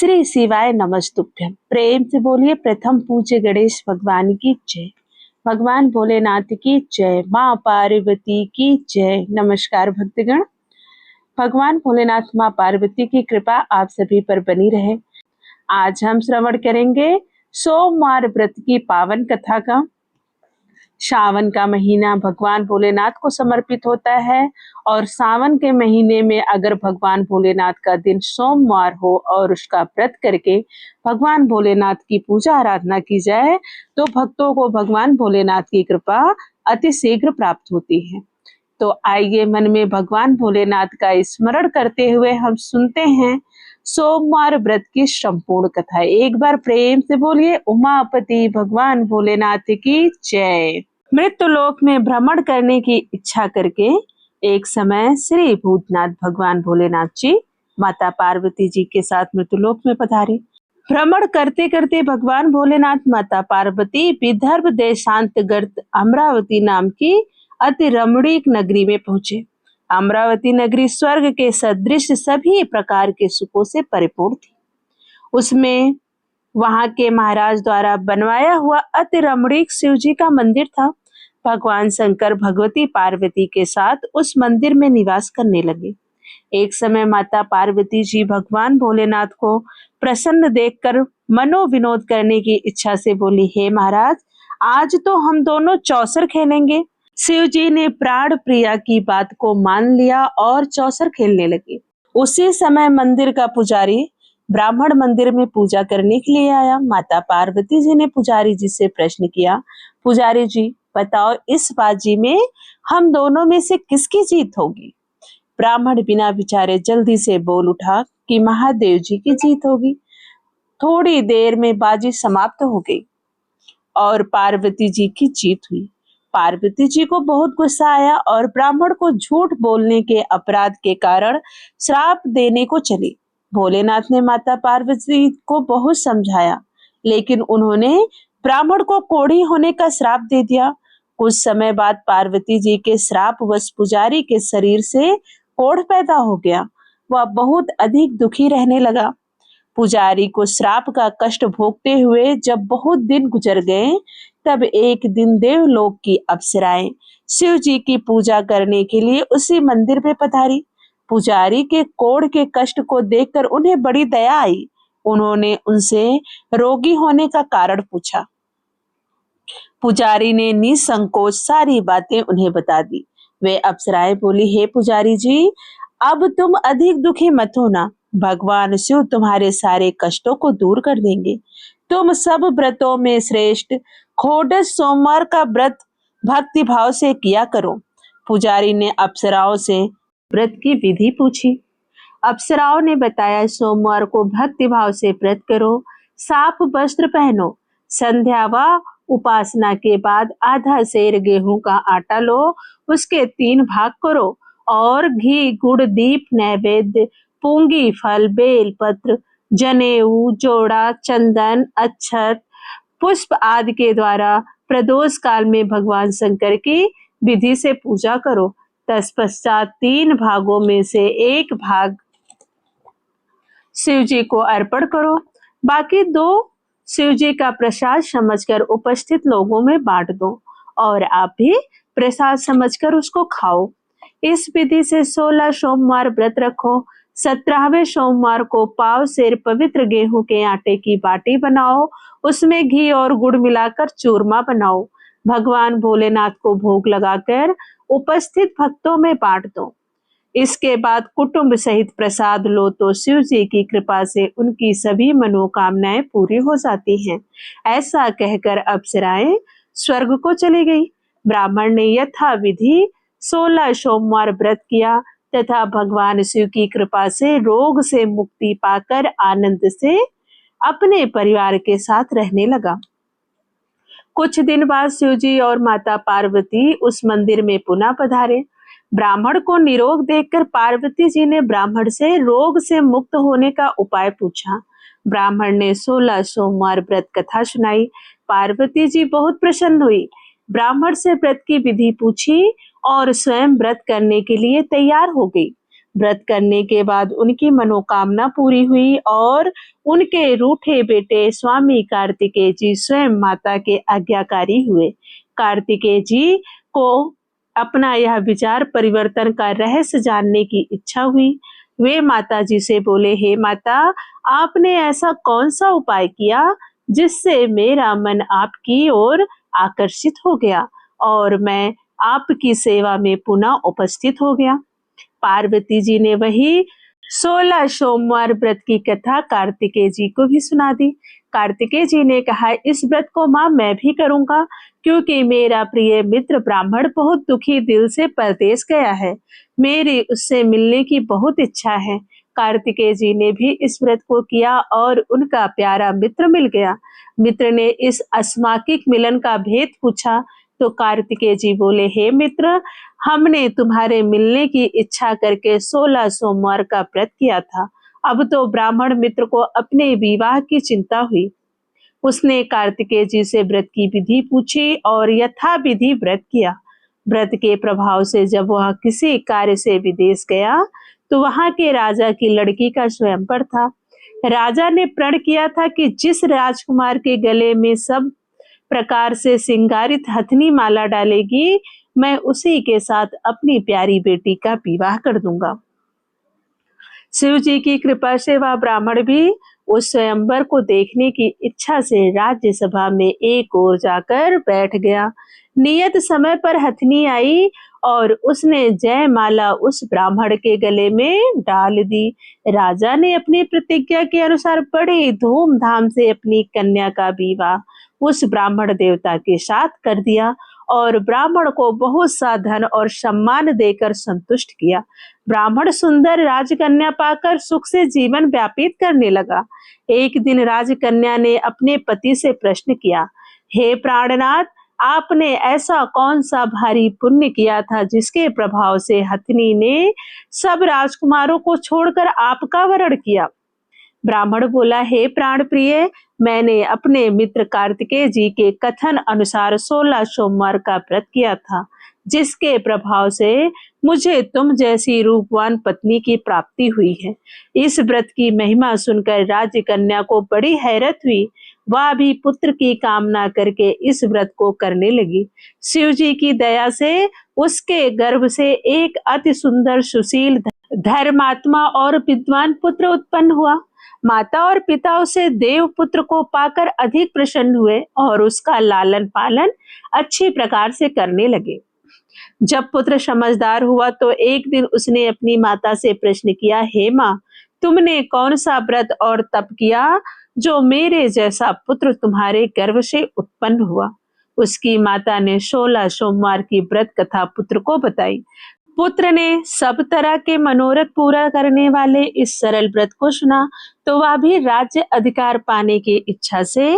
श्री शिवाय नमस्तुभ्यम। प्रेम से बोलिए प्रथम पूज्य गणेश भगवान की जय, भगवान भोलेनाथ की जय, माँ पार्वती की जय। नमस्कार भक्तगण, भगवान भोलेनाथ माँ पार्वती की कृपा आप सभी पर बनी रहे। आज हम श्रवण करेंगे सोमवार व्रत की पावन कथा का। सावन का महीना भगवान भोलेनाथ को समर्पित होता है और सावन के महीने में अगर भगवान भोलेनाथ का दिन सोमवार हो और उसका व्रत करके भगवान भोलेनाथ की पूजा आराधना की जाए तो भक्तों को भगवान भोलेनाथ की कृपा अति शीघ्र प्राप्त होती है। तो आइए मन में भगवान भोलेनाथ का स्मरण करते हुए हम सुनते हैं सोमवार व्रत की संपूर्ण कथा। एक बार प्रेम से बोलिए उमापति भगवान भोलेनाथ की जय। मृत्युलोक में भ्रमण करने की इच्छा करके एक समय श्री भूतनाथ भगवान भोलेनाथ जी माता पार्वती जी के साथ मृत्युलोक में पधारे। भ्रमण करते करते भगवान भोलेनाथ माता पार्वती विदर्भ देशांतर्गत अमरावती नाम की अति रमणीक नगरी में पहुंचे। अमरावती नगरी स्वर्ग के सदृश सभी प्रकार के सुखों से परिपूर्ण थी। उसमें वहां के महाराज द्वारा बनवाया हुआ अति रमणीक शिव जी का मंदिर था। भगवान शंकर भगवती पार्वती के साथ उस मंदिर में निवास करने लगे। एक समय माता पार्वती जी भगवान भोलेनाथ को प्रसन्न देखकर मनोविनोद करने की इच्छा से बोली, हे महाराज, आज तो हम दोनों चौसर खेलेंगे। शिव जी ने प्राण प्रिया की बात को मान लिया और चौसर खेलने लगे। उसी समय मंदिर का पुजारी ब्राह्मण मंदिर में पूजा करने के लिए आया। माता पार्वती जी ने पुजारी जी से प्रश्न किया, पुजारी जी बताओ, इस बाजी में हम दोनों में से किसकी जीत होगी? ब्राह्मण बिना विचारे जल्दी से बोल उठा कि महादेव जी की जीत होगी। थोड़ी देर में बाजी समाप्त हो गई और पार्वती जी की जीत हुई। पार्वती जी को बहुत गुस्सा आया और ब्राह्मण को झूठ बोलने के अपराध के कारण श्राप देने को चली। भोलेनाथ ने माता पार्वती को बहुत समझाया, लेकिन उन्होंने ब्राह्मण को कोढ़ी होने का श्राप दे दिया। कुछ समय बाद पार्वती जी के श्राप वश पुजारी के शरीर से कोढ़ पैदा हो गया। वह बहुत अधिक दुखी रहने लगा। पुजारी को श्राप का कष्ट भोगते हुए जब बहुत दिन गुजर गए, तब एक दिन देवलोक की अप्सराएं शिव जी की पूजा करने के लिए उसी मंदिर में पधारी। पुजारी के कोढ़ के कष्ट को देखकर उन्हें बड़ी दया आई। उन्होंने उनसे रोगी होने का कारण पूछा। पुजारी ने निसंकोच सारी बातें उन्हें बता दी। वे अप्सराएं बोली, हे पुजारी जी, अब तुम अधिक दुखी मत होना। भगवान शिव तुम्हारे सारे कष्टों को दूर कर देंगे। तुम सब व्रतों में श्रेष्ठ खोड़स सोमवार का व्रत भक्ति भाव से किया करो। पुजारी ने अप्सराओं से व्रत की विधि पूछी। अप्सराओं ने बताया, सोमवार को भक्ति भाव से व्रत करो, साफ वस्त्र पहनो, संध्या व उपासना के बाद आधा सेर गेहूं का आटा लो, उसके 3 भाग करो और घी गुड़ दीप नैवेद्य पूंगी फल बेल पत्र जनेऊ जोड़ा चंदन अक्षत पुष्प आदि के द्वारा प्रदोष काल में भगवान शंकर की विधि से पूजा करो। तत्पश्चात 3 भागों में से 1 भाग शिव जी को अर्पण करो, बाकी 2 शिव जी का प्रसाद समझकर उपस्थित लोगों में बांट दो और आप भी प्रसाद समझकर उसको खाओ। इस विधि से 16 सोमवार व्रत रखो। 17वें सोमवार को पाव सेर पवित्र गेहूं के आटे की बाटी बनाओ, उसमें घी और गुड़ मिलाकर चूरमा बनाओ। भगवान भोलेनाथ को भोग लगाकर उपस्थित भक्तों में बांट दो। इसके बाद कुटुंब सहित प्रसाद लो तो शिव जी की कृपा से उनकी सभी मनोकामनाएं पूरी हो जाती हैं। ऐसा कहकर अप्सराएं स्वर्ग को चली गई। ब्राह्मण ने यथा विधि 16 सोमवार व्रत किया तथा भगवान शिव की कृपा से रोग से मुक्ति पाकर आनंद से अपने परिवार के साथ रहने लगा। कुछ दिन बाद शिव जी और माता पार्वती उस मंदिर में पुनः पधारे। ब्राह्मण को निरोग देखकर पार्वती जी ने ब्राह्मण से रोग से मुक्त होने का उपाय पूछा। ब्राह्मण ने 16 सोमवार व्रत कथा सुनाई। पार्वती जी बहुत प्रसन्न हुई। ब्राह्मण से व्रत की विधि पूछी और स्वयं व्रत करने के लिए तैयार हो गई। व्रत करने के बाद उनकी मनोकामना पूरी हुई और उनके रूठे बेटे स्वामी कार्तिकेय जी स्वयं माता के आज्ञाकारी हुए। कार्तिकेय जी को अपना यह विचार परिवर्तन का रहस्य जानने की इच्छा हुई। वे माता जी से बोले, हे माता, आपने ऐसा कौन सा उपाय किया जिससे मेरा मन आपकी ओर आकर्षित हो गया और मैं आपकी सेवा में पुनः उपस्थित हो गया। पार्वती जी ने वही 16 सोमवार व्रत की कथा कार्तिकेय जी को भी सुना दी। कार्तिकेय जी ने कहा, इस व्रत को माँ मैं भी करूंगा, क्योंकि मेरा प्रिय मित्र ब्राह्मण बहुत दुखी दिल से परदेश गया है। मेरी उससे मिलने की बहुत इच्छा है। कार्तिकेय जी ने भी इस व्रत को किया और उनका प्यारा मित्र मिल गया। मित्र ने इस अस्माकिक मिलन का भेद पूछा तो कार्तिकेय जी बोले, हे मित्र, हमने तुम्हारे मिलने की इच्छा करके 16 सोमवार का व्रत किया था। अब तो ब्राह्मण मित्र को अपने विवाह की चिंता हुई। उसने कार्तिकेय जी से व्रत की विधि पूछी और यथा विधि व्रत किया। व्रत के प्रभाव से जब वह किसी कार्य से विदेश गया तो वहां के राजा की लड़की का स्वयंवर था। राजा ने प्रण किया था कि जिस राजकुमार के गले में सब प्रकार से सिंगारित हथनी माला डालेगी, मैं उसी के साथ अपनी प्यारी बेटी का विवाह कर दूंगा। शिव जी की कृपा से वह ब्राह्मण भी उस स्वयंवर को देखने की इच्छा से राज्यसभा में एक ओर जाकर बैठ गया। नियत समय पर हथनी आई और उसने जयमाला उस ब्राह्मण के गले में डाल दी। राजा ने अपनी प्रतिज्ञा के अनुसार बड़े धूमधाम से अपनी कन्या का विवाह उस ब्राह्मण देवता के साथ कर दिया और ब्राह्मण को बहुत सा धन और सम्मान देकर संतुष्ट किया। ब्राह्मण सुंदर राजकन्या पाकर सुख से जीवन व्यापित करने लगा। एक दिन राजकन्या ने अपने पति से प्रश्न किया, हे प्राणनाथ, आपने ऐसा कौन सा भारी पुण्य किया था जिसके प्रभाव से हथनी ने सब राजकुमारों को छोड़कर आपका वरण किया? ब्राह्मण बोला, हे प्राण प्रिय, मैंने अपने मित्र कार्तिकेय जी के कथन अनुसार 16 सोमवार का व्रत किया था, जिसके प्रभाव से मुझे तुम जैसी रूपवान पत्नी की प्राप्ति हुई है। इस व्रत की महिमा सुनकर राजकन्या को बड़ी हैरत हुई। वह भी पुत्र की कामना करके इस व्रत को करने लगी। शिव जी की दया से उसके गर्भ से एक अति सुंदर, सुशील, धर्मात्मा और विद्वान पुत्र उत्पन्न हुआ। माता और पिता उसे देव पुत्र को पाकर अधिक प्रसन्न हुए और उसका लालन पालन अच्छी प्रकार से करने लगे। जब पुत्र समझदार हुआ तो एक दिन उसने अपनी माता से प्रश्न किया, हे माँ, तुमने कौन सा व्रत और तप किया जो मेरे जैसा पुत्र तुम्हारे गर्भ से उत्पन्न हुआ? उसकी माता ने 16 सोमवार की व्रत कथा पुत्र को बताई। पुत्र ने सब तरह के मनोरथ पूरा करने वाले इस सरल व्रत को सुना तो वह भी राज्य अधिकार पाने की इच्छा से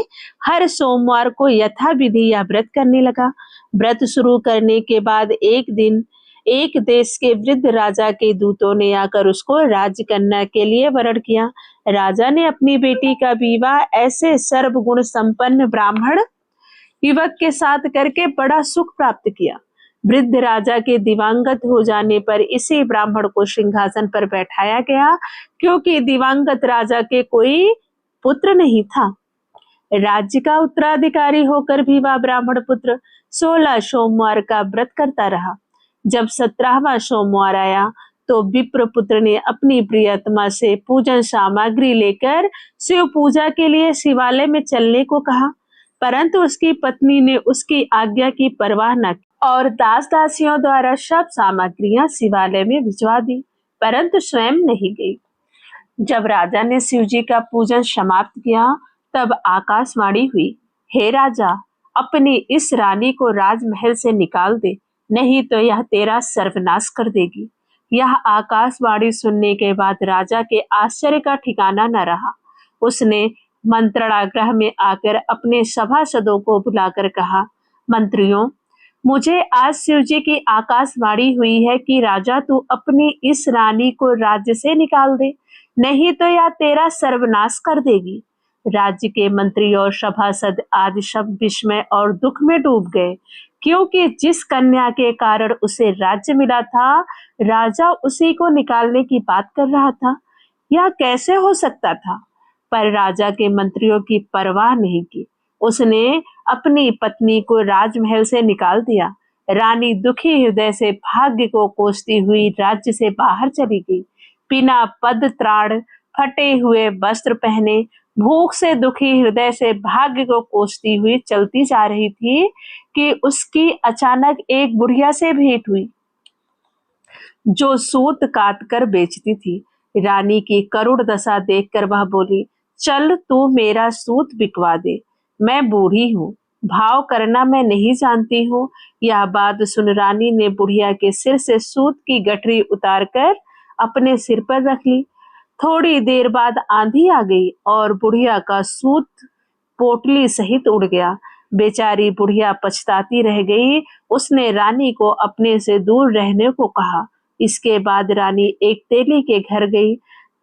हर सोमवार को यथा विधि यह व्रत करने लगा। व्रत शुरू करने के बाद एक दिन एक देश के वृद्ध राजा के दूतों ने आकर उसको राजकन्या के लिए वरण किया। राजा ने अपनी बेटी का विवाह ऐसे सर्वगुण संपन्न ब्राह्मण युवक के साथ करके बड़ा सुख प्राप्त किया। वृद्ध राजा के दिवंगत हो जाने पर इसी ब्राह्मण को सिंहासन पर बैठाया गया, क्योंकि दिवंगत राजा के कोई पुत्र नहीं था। राज्य का उत्तराधिकारी होकर भी वह ब्राह्मण पुत्र 16 सोमवार का व्रत करता रहा। जब 17वां सोमवार आया तो विप्र पुत्र ने अपनी प्रियतमा से पूजन सामग्री लेकर शिव पूजा के लिए शिवालय में चलने को कहा, परंतु उसकी पत्नी ने उसकी आज्ञा की परवाह न की और दास दासियों द्वारा सब सामग्रियां शिवालय में भिजवा दी, परंतु स्वयं नहीं गई। जब राजा ने शिव जी का पूजन समाप्त किया तब आकाशवाणी हुई, हे राजा, अपनी इस रानी को राजमहल से निकाल दे, नहीं तो यह तेरा सर्वनाश कर देगी। यह आकाशवाणी सुनने के बाद राजा के आश्चर्य का ठिकाना न रहा। उसने मंत्रणागृह में आकर अपने सभासदों को बुलाकर कहा, मंत्रियों, मुझे आज शिव जी की आकाशवाणी हुई है कि राजा तू अपनी इस रानी को राज्य से निकाल दे, नहीं तो यह तेरा सर्वनाश कर देगी। राज्य के मंत्री और सभासद आदि सब विस्मय और दुख में डूब गए, क्योंकि जिस कन्या के कारण उसे राज्य मिला था, राजा उसी को निकालने की बात कर रहा था। यह कैसे हो सकता था? पर राजा के मंत्रियों की परवाह नहीं की। उसने अपनी पत्नी को राजमहल से निकाल दिया। रानी दुखी हृदय से भाग्य को कोसती हुई राज्य से बाहर चली गई। बिना पद त्राण, फटे हुए वस्त्र पहने, भूख से दुखी हृदय से भाग्य को कोसती हुई चलती जा रही थी कि उसकी अचानक एक बुढ़िया से भेंट हुई, जो सूत काट कर बेचती थी। रानी की करुण दशा देखकर वह बोली, चल तू मेरा सूत बिकवा दे, मैं बूढ़ी हूँ, भाव करना मैं नहीं जानती हूँ। यह बात सुन रानी ने बुढ़िया के सिर से सूत की गठरी उतारकर अपने सिर पर रख ली। थोड़ी देर बाद आंधी आ गई और बुढ़िया का सूत पोटली सहित उड़ गया। बेचारी बुढ़िया पछताती रह गई। उसने रानी को अपने से दूर रहने को कहा। इसके बाद रानी एक तेली के घर गई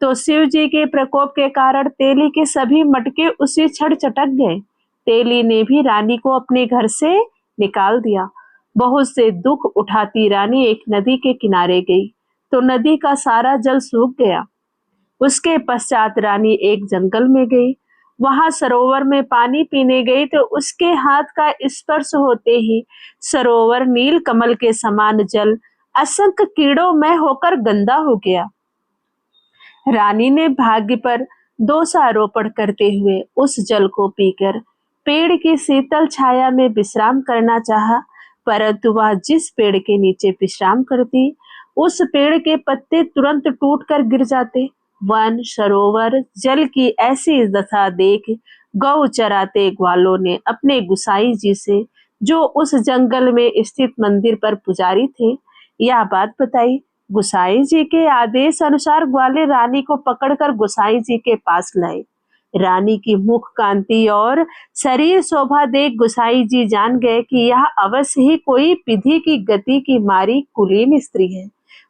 तो शिव जी के प्रकोप के कारण तेली के सभी मटके उसी क्षण चटक गए। तेली ने भी रानी को अपने घर से निकाल दिया। बहुत से दुख उठाती रानी एक नदी के किनारे गई तो नदी का सारा जल सूख गया। उसके पश्चात रानी एक जंगल में गई। वहां सरोवर में पानी पीने गई तो उसके हाथ का स्पर्श होते ही सरोवर नील कमल के समान जल असंख्य कीड़ों में होकर गंदा हो गया। रानी ने भाग्य पर दोषारोपण करते हुए उस जल को पीकर पेड़ की शीतल छाया में विश्राम करना चाहा, परंतु वह जिस पेड़ के नीचे विश्राम करती, उस पेड़ के पत्ते तुरंत टूटकर गिर जाते। वन, सरोवर, जल की ऐसी दशा देख गौ चराते ग्वालों ने अपने गुसाई जी से, जो उस जंगल में स्थित मंदिर पर पुजारी थे, यह बात बताई। गुसाई जी के आदेश अनुसार ग्वाले रानी को पकड़कर गुसाई जी के पास लाए। रानी की मुख कांति और शरीर शोभा देख गुसाई जी जान गए कि यह अवश्य ही कोई विधि की गति की मारी कुलीन स्त्री है।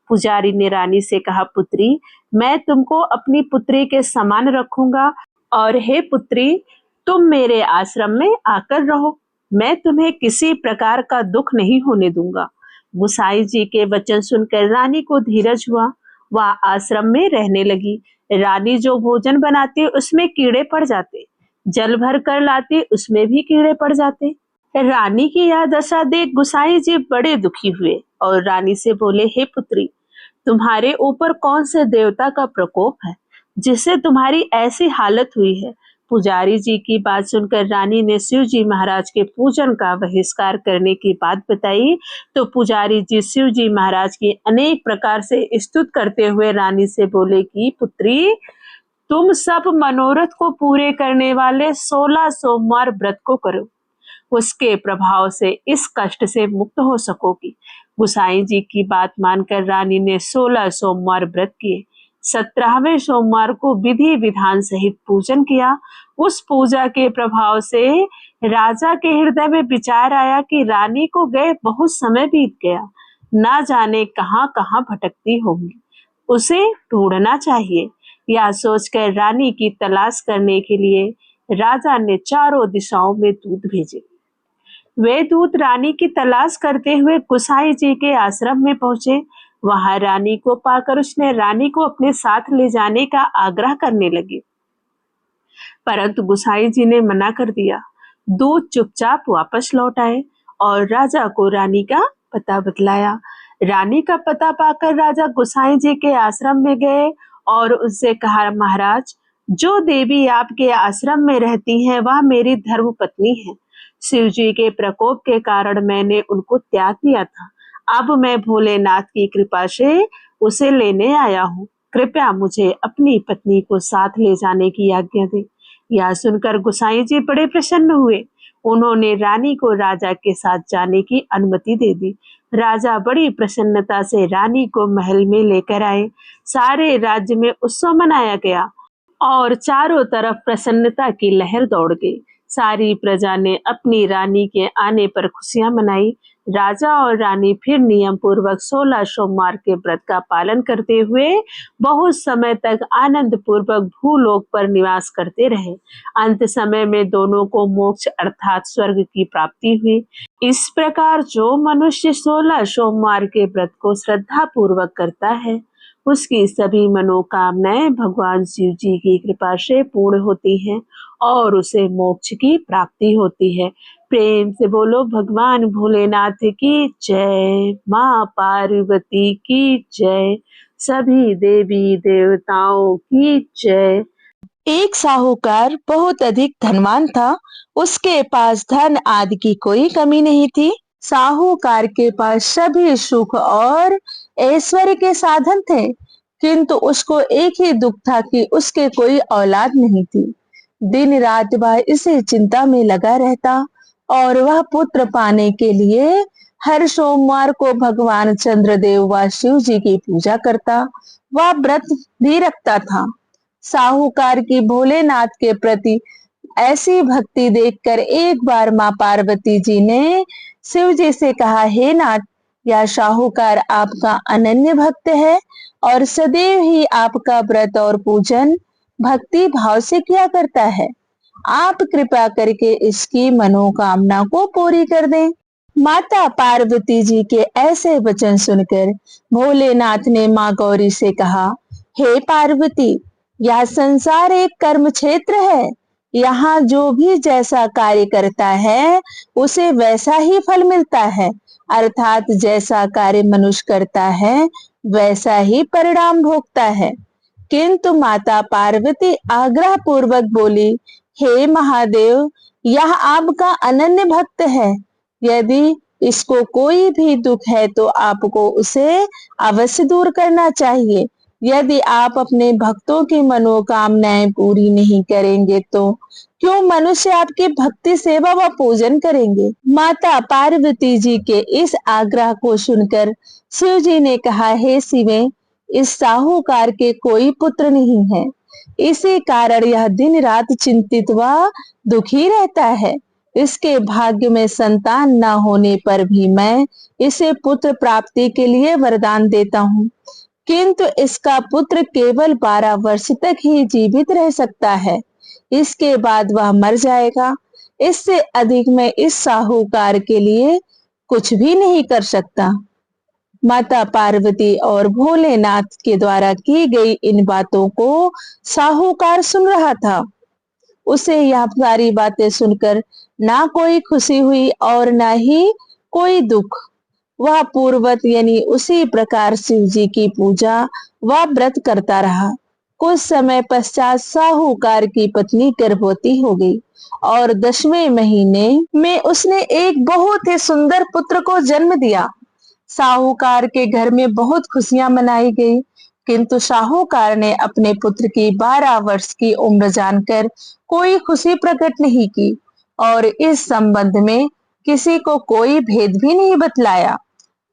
पुजारी ने रानी से कहा, पुत्री, मैं तुमको अपनी पुत्री के समान रखूंगा और हे पुत्री, तुम मेरे आश्रम में आकर रहो। मैं तुम्हें किसी प्रकार का दुख नहीं होने दूंगा। गुसाई जी के वचन सुनकर रानी को धीरज हुआ। वह आश्रम में रहने लगी। रानी जो भोजन बनाती उसमें कीड़े पड़ जाते, जल भर कर लाती उसमें भी कीड़े पड़ जाते। रानी की यह दशा देख गुसाई जी बड़े दुखी हुए और रानी से बोले, हे पुत्री, तुम्हारे ऊपर कौन से देवता का प्रकोप है जिससे तुम्हारी ऐसी हालत हुई है? पुजारी जी की बात सुनकर रानी ने शिव जी महाराज के पूजन का बहिष्कार करने की बात बताई तो पुजारी जी शिव जी महाराज की अनेक प्रकार से स्तुति करते हुए रानी से बोले कि पुत्री, तुम सब मनोरथ को पूरे करने वाले 16 सोमवार व्रत को करो, उसके प्रभाव से इस कष्ट से मुक्त हो सकोगी। गुसाई जी की बात मानकर रानी ने 16 सोमवार व्रत किए। 17वें सोमवार को विधि विधान सहित पूजन किया। उस पूजा के प्रभाव से राजा के हृदय में विचार आया कि रानी को गए बहुत समय बीत गया, ना जाने कहां कहां भटकती होंगी, उसे ढूंढना चाहिए। यह सोचकर रानी की तलाश करने के लिए राजा ने चारों दिशाओं में दूत भेजे। वे दूत रानी की तलाश करते हुए गुसाई जी के आश्रम में पहुंचे। वहां रानी को पाकर उसने रानी को अपने साथ ले जाने का आग्रह करने लगे, परंतु गुसाई जी ने मना कर दिया। दूत चुपचाप वापस लौट आए और राजा को रानी का पता बतलाया। रानी का पता पाकर राजा गुसाई जी के आश्रम में गए और उससे कहा, महाराज, जो देवी आपके आश्रम में रहती हैं वह मेरी धर्म पत्नी है। शिव जी के प्रकोप के कारण मैंने उनको त्याग दिया था। अब मैं भोलेनाथ की कृपा से उसे लेने आया हूँ। कृपया मुझे अपनी पत्नी को साथ ले जाने की आज्ञा दे। यह सुनकर गुसाई जी बड़े प्रसन्न हुए। उन्होंने रानी को राजा के साथ जाने की अनुमति दे दी। राजा बड़ी प्रसन्नता से रानी को महल में लेकर आए। सारे राज्य में उत्सव मनाया गया और चारों तरफ प्रसन्नता की लहर दौड़ गई। सारी प्रजा ने अपनी रानी के आने पर खुशियां मनाई। राजा और रानी फिर नियम पूर्वक 16 सोमवार के व्रत का पालन करते हुए बहुत समय तक आनंद पूर्वक भूलोक पर निवास करते रहे। अंत समय में दोनों को मोक्ष अर्थात स्वर्ग की प्राप्ति हुई। इस प्रकार जो मनुष्य 16 सोमवार के व्रत को श्रद्धा पूर्वक करता है, उसकी सभी मनोकामनाएं भगवान शिव जी की कृपा से पूर्ण होती हैं और उसे मोक्ष की प्राप्ति होती है। प्रेम से बोलो भगवान भोलेनाथ की जय, माँ पार्वती की जय, सभी देवी देवताओं की जय। एक साहूकार बहुत अधिक धनवान था। उसके पास धन आदि की कोई कमी नहीं थी। साहूकार के पास सभी सुख और ऐश्वर्य के साधन थे, किंतु उसको एक ही दुख था कि उसके कोई औलाद नहीं थी। दिन रात वह इसी चिंता में लगा रहता और वह पुत्र पाने के लिए हर सोमवार को भगवान चंद्रदेव व शिव जी की पूजा करता। वह व्रत भी रखता था। साहूकार की भोलेनाथ के प्रति ऐसी भक्ति देखकर एक बार माँ पार्वती जी ने शिव जी से कहा, हे नाथ, यह साहूकार आपका अनन्य भक्त है और सदैव ही आपका व्रत और पूजन भक्ति भाव से किया करता है। आप कृपा करके इसकी मनोकामना को पूरी कर दें। माता पार्वती जी के ऐसे वचन सुनकर भोलेनाथ ने माँ गौरी से कहा, हे पार्वती, यह संसार एक कर्म क्षेत्र है। यहाँ जो भी जैसा कार्य करता है उसे वैसा ही फल मिलता है, अर्थात जैसा कार्य मनुष्य करता है वैसा ही परिणाम भोगता है। किंतु माता पार्वती आग्रह पूर्वक बोली, हे महादेव, यह आपका अनन्य भक्त है। यदि इसको कोई भी दुख है तो आपको उसे अवश्य दूर करना चाहिए। यदि आप अपने भक्तों की मनोकामनाएं पूरी नहीं करेंगे तो क्यों मनुष्य आपकी भक्ति सेवा व पूजन करेंगे। माता पार्वती जी के इस आग्रह को सुनकर शिव जी ने कहा, हे शिवे, इस साहूकार के कोई पुत्र नहीं है, इसी कारण यह दिन रात चिंतित व दुखी रहता है। इसके भाग्य में संतान न होने पर भी मैं इसे पुत्र प्राप्ति के लिए वरदान देता हूँ, किंतु इसका पुत्र केवल 12 वर्ष तक ही जीवित रह सकता है, इसके बाद वह मर जाएगा। इससे अधिक मैं इस साहूकार के लिए कुछ भी नहीं कर सकता। माता पार्वती और भोलेनाथ के द्वारा की गई इन बातों को साहूकार सुन रहा था। उसे यह सारी बातें सुनकर ना कोई खुशी हुई और ना ही कोई दुख। वह पूर्वत यानी उसी प्रकार शिव जी की पूजा व व्रत करता रहा। कुछ समय पश्चात साहूकार की पत्नी गर्भवती हो गई और 10वें महीने में उसने एक बहुत ही सुंदर पुत्र को जन्म दिया। साहूकार के घर में बहुत खुशियां मनाई गई, किंतु साहूकार ने अपने पुत्र की 12 वर्ष की उम्र जानकर कोई खुशी प्रकट नहीं की और इस संबंध में किसी को कोई भेद भी नहीं बतलाया।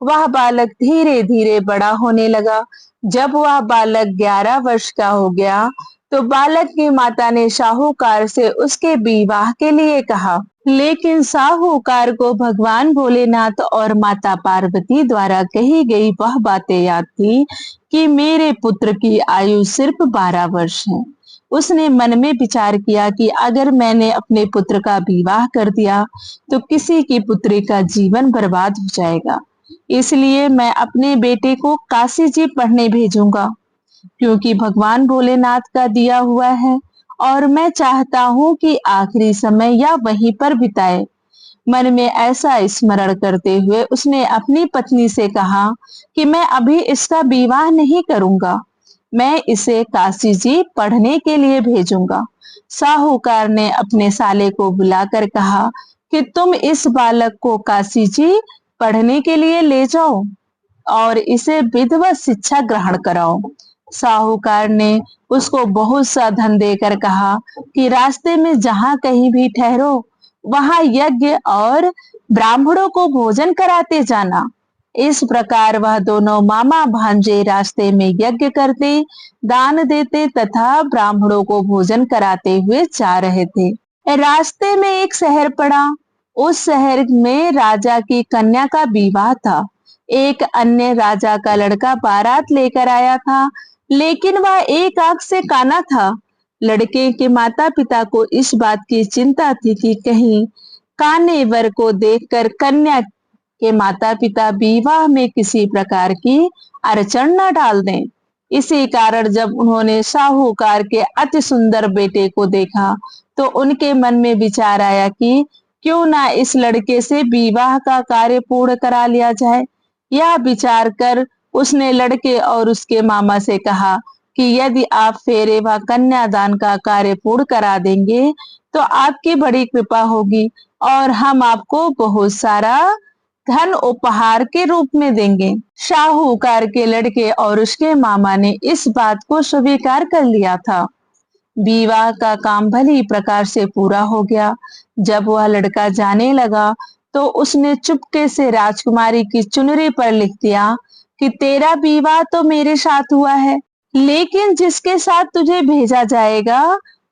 वह बालक धीरे धीरे बड़ा होने लगा। जब वह बालक 11 वर्ष का हो गया तो बालक की माता ने साहूकार से उसके विवाह के लिए कहा, लेकिन साहूकार को भगवान भोलेनाथ और माता पार्वती द्वारा कही गई वह बातें याद थी कि मेरे पुत्र की आयु सिर्फ 12 वर्ष है। उसने मन में विचार किया कि अगर मैंने अपने पुत्र का विवाह कर दिया तो किसी की पुत्री का जीवन बर्बाद हो जाएगा, इसलिए मैं अपने बेटे को काशी जी पढ़ने भेजूंगा, क्योंकि भगवान भोलेनाथ का दिया हुआ है और मैं चाहता हूँ कि आखिरी समय या वहीं पर बिताए। मन में ऐसा स्मरण करते हुए उसने अपनी पत्नी से कहा कि मैं अभी इसका विवाह नहीं करूंगा, मैं इसे काशी जी पढ़ने के लिए भेजूंगा। साहूकार ने अपने साले को बुलाकर कहा कि तुम इस बालक को काशी जी पढ़ने के लिए ले जाओ और इसे विधिवत शिक्षा ग्रहण कराओ। साहूकार ने उसको बहुत सा धन देकर कहा कि रास्ते में जहां कहीं भी ठहरो वहां यज्ञ और ब्राह्मणों को भोजन कराते जाना। इस प्रकार वह दोनों मामा भांजे रास्ते में यज्ञ करते, दान देते तथा ब्राह्मणों को भोजन कराते हुए जा रहे थे। रास्ते में एक शहर पड़ा। उस शहर में राजा की कन्या का विवाह था। एक अन्य राजा का लड़का बारात लेकर आया था, लेकिन वह एक आंख से काना था। लड़के के माता पिता को इस बात की चिंता थी कि कहीं काने वर को देखकर कन्या के माता पिता विवाह में किसी प्रकार की अड़चन न डाल दें। इसी कारण जब उन्होंने साहूकार के अति सुंदर बेटे को देखा तो उनके मन में विचार आया कि क्यों ना इस लड़के से विवाह का कार्य पूर्ण करा लिया जाए। यह विचार कर उसने लड़के और उसके मामा से कहा कि यदि आप फेरे व कन्यादान का कार्य पूर्ण करा देंगे तो आपकी बड़ी कृपा होगी और हम आपको बहुत सारा धन उपहार के रूप में देंगे। साहूकार के लड़के और उसके मामा ने इस बात को स्वीकार कर लिया था। विवाह का काम भली प्रकार से पूरा हो गया। जब वह लड़का जाने लगा तो उसने चुपके से राजकुमारी की चुनरी पर लिख दिया कि तेरा विवाह तो मेरे साथ हुआ है, लेकिन जिसके साथ तुझे भेजा जाएगा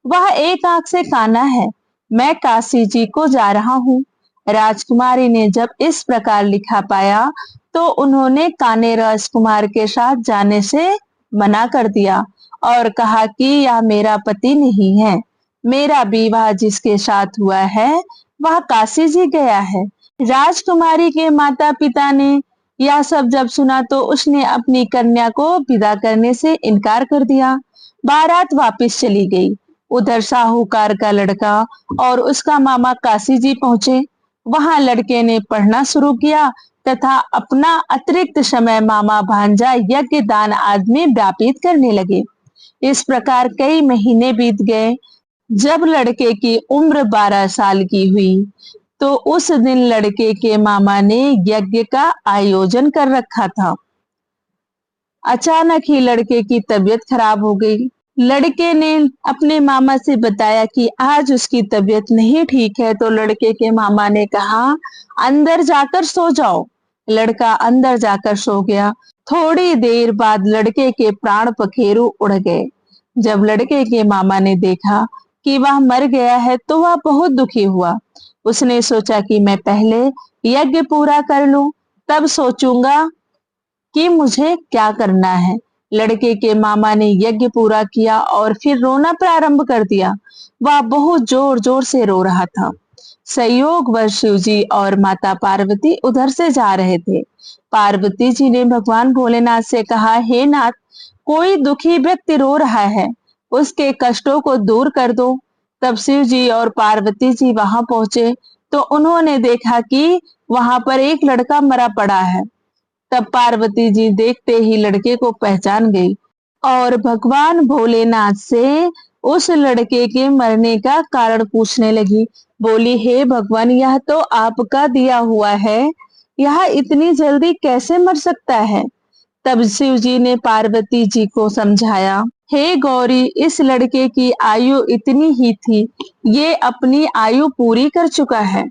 वह एक आंख से काना है। मैं काशी जी को जा रहा हूँ। राजकुमारी ने जब इस प्रकार लिखा पाया तो उन्होंने काने राजकुमार के साथ जाने से मना कर दिया और कहा कि यह मेरा पति नहीं है। मेरा विवाह जिसके साथ हुआ है वह काशी जी गया है। राजकुमारी के माता पिता ने यह सब जब सुना तो उसने अपनी कन्या को विदा करने से इनकार कर दिया। बारात वापस चली गई। उधर साहूकार का लड़का और उसका मामा काशी जी पहुंचे। वहां लड़के ने पढ़ना शुरू किया तथा अपना अतिरिक्त समय मामा भांजा यज्ञ दान आदि में व्यापित करने लगे। इस प्रकार कई महीने बीत गए। जब लड़के की उम्र 12 साल की हुई तो उस दिन लड़के के मामा ने यज्ञ का आयोजन कर रखा था। अचानक ही लड़के की तबीयत खराब हो गई। लड़के ने अपने मामा से बताया कि आज उसकी तबीयत नहीं ठीक है, तो लड़के के मामा ने कहा अंदर जाकर सो जाओ। लड़का अंदर जाकर सो गया। थोड़ी देर बाद लड़के के प्राण पखेरु उड़ गए। जब लड़के के मामा ने देखा कि वह मर गया है तो वह बहुत दुखी हुआ। उसने सोचा कि मैं पहले यज्ञ पूरा कर लूं, तब सोचूंगा कि मुझे क्या करना है। लड़के के मामा ने यज्ञ पूरा किया और फिर रोना प्रारंभ कर दिया। वह बहुत जोर जोर से रो रहा था। संयोगवश शिव जी और माता पार्वती उधर से जा रहे थे। पार्वती जी ने भगवान भोलेनाथ से कहा, हे नाथ, कोई दुखी व्यक्ति रो रहा है, उसके कष्टों को दूर कर दो। तब शिव जी और पार्वती जी वहां पहुंचे तो उन्होंने देखा कि वहां पर एक लड़का मरा पड़ा है। तब पार्वती जी देखते ही लड़के को पहचान गई और भगवान भोलेनाथ से उस लड़के के मरने का कारण पूछने लगी। बोली, हे भगवान, यह तो आपका दिया हुआ है, यह इतनी जल्दी कैसे मर सकता है। तब शिव जी ने पार्वती जी को समझाया, हे गौरी, इस लड़के की आयु इतनी ही थी, ये अपनी आयु पूरी कर चुका है।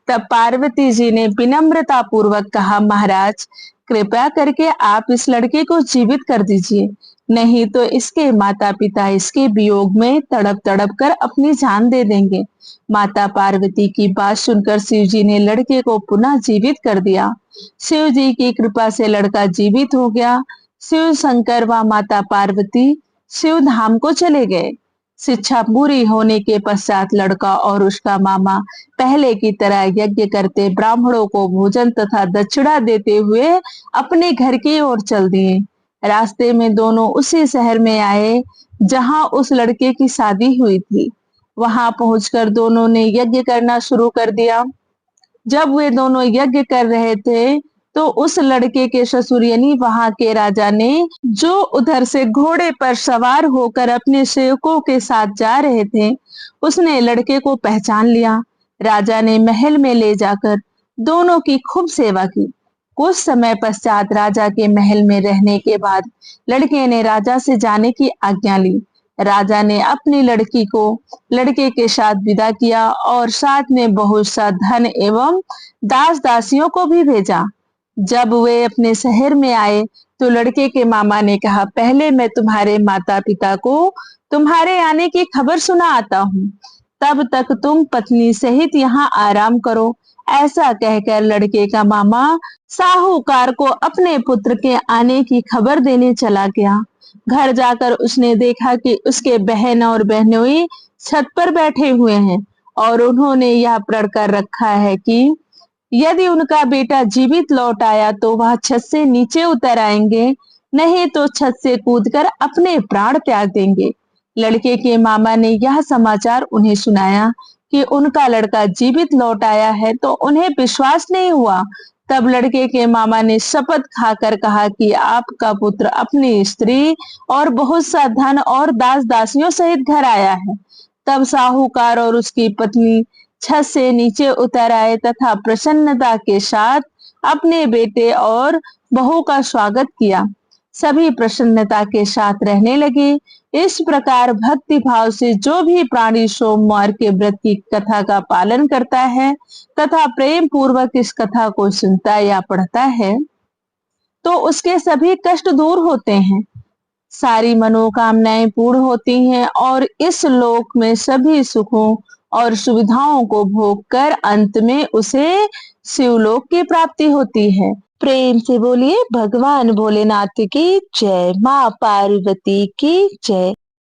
तब पार्वती जी ने विनम्रता पूर्वक कहा, महाराज, कृपया करके आप इस लड़के को जीवित कर दीजिए, नहीं तो इसके माता पिता इसके वियोग में तड़प तड़प कर अपनी जान दे देंगे। माता पार्वती की बात सुनकर शिव जी ने लड़के को पुनः जीवित कर दिया। शिव जी की कृपा से लड़का जीवित हो गया। शिव शंकर व माता पार्वती शिव धाम को चले गए। शिक्षा पूरी होने के पश्चात लड़का और उसका मामा पहले की तरह यज्ञ करते ब्राह्मणों को भोजन तथा दक्षिणा देते हुए अपने घर की ओर चल दिए। रास्ते में दोनों उसी शहर में आए जहां उस लड़के की शादी हुई थी। वहां पहुंचकर दोनों ने यज्ञ करना शुरू कर दिया। जब वे दोनों यज्ञ कर रहे थे तो उस लड़के के ससुर यानी वहां के राजा ने, जो उधर से घोड़े पर सवार होकर अपने सेवकों के साथ जा रहे थे, उसने लड़के को पहचान लिया। राजा ने महल में ले जाकर दोनों की खूब सेवा की। कुछ समय पश्चात राजा के महल में रहने के बाद लड़के ने राजा से जाने की आज्ञा ली। राजा ने अपनी लड़की को लड़के के साथ विदा किया और साथ में बहुत सा धन एवं दास दासियों को भी भेजा। जब वे अपने शहर में आए तो लड़के के मामा ने कहा, पहले मैं तुम्हारे माता पिता को तुम्हारे आने की खबर सुना आता हूँ। तब तक तुम पत्नी सहित यहाँ आराम करो। ऐसा कहकर लड़के का मामा साहूकार को अपने पुत्र के आने की खबर देने चला गया। घर जाकर उसने देखा कि उसके बहन और बहनोई छत पर बैठे हुए हैं और उन्होंने यह प्रण कर रखा है कि यदि उनका बेटा जीवित लौट आया तो वह छत से नीचे उतर आएंगे, नहीं तो छत से कूदकर अपने प्राण त्याग देंगे। लड़के के मामा ने यह समाचार उन्हें सुनाया कि उनका लड़का जीवित लौट आया है तो उन्हें विश्वास नहीं हुआ। तब लड़के के मामा ने शपथ खाकर कहा कि आपका पुत्र अपनी स्त्री और बहुत सा धन और दास दासियों सहित घर आया है। तब साहूकार और उसकी पत्नी छत से नीचे उतर आए तथा प्रसन्नता के साथ अपने बेटे और बहू का स्वागत किया। सभी प्रसन्नता के साथ रहने लगे। इस प्रकार भक्ति भाव से जो भी प्राणी सोमवार के व्रत की कथा का पालन करता है तथा प्रेम पूर्वक इस कथा को सुनता या पढ़ता है तो उसके सभी कष्ट दूर होते हैं, सारी मनोकामनाएं पूर्ण होती हैं और इस लोक में सभी सुखों और सुविधाओं को भोग कर अंत में उसे शिवलोक की प्राप्ति होती है। प्रेम से बोलिए भगवान भोलेनाथ की जय, माँ पार्वती की जय।